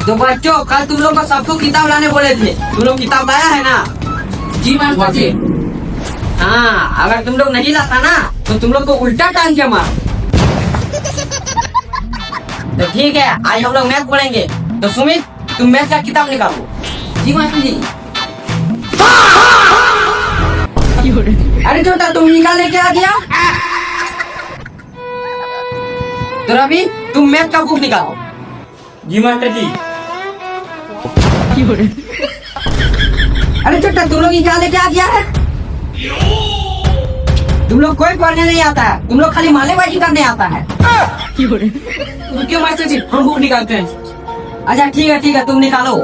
तो बच्चों कल तुम लोग को सबको किताब लाने बोले थे, तुम लोग किताब लाया है ना? जी मास्टर जी। हाँ, अगर तुम लोग नहीं लाता ना तो तुम लोग को उल्टा टांग के मार। तो ठीक है, आज हम लोग मैथ पढ़ेंगे। तो सुमित तुम मैथ का किताब निकालो। जी मास्टर जी। अरे छोटा तुम निकाले क्या गया? तो रवि तुम मैथ का बुक निकालो। जी मास्टर जी। अरे छोटा तुम लोग निकाले क्या गया है? तुम लोग कोई पढ़ने नहीं आता है, तुम लोग खाली मालेबाजी करने आता है। रुकिए मास्टर जी, हम बुक निकालते हैं। अच्छा ठीक है तुम निकालो।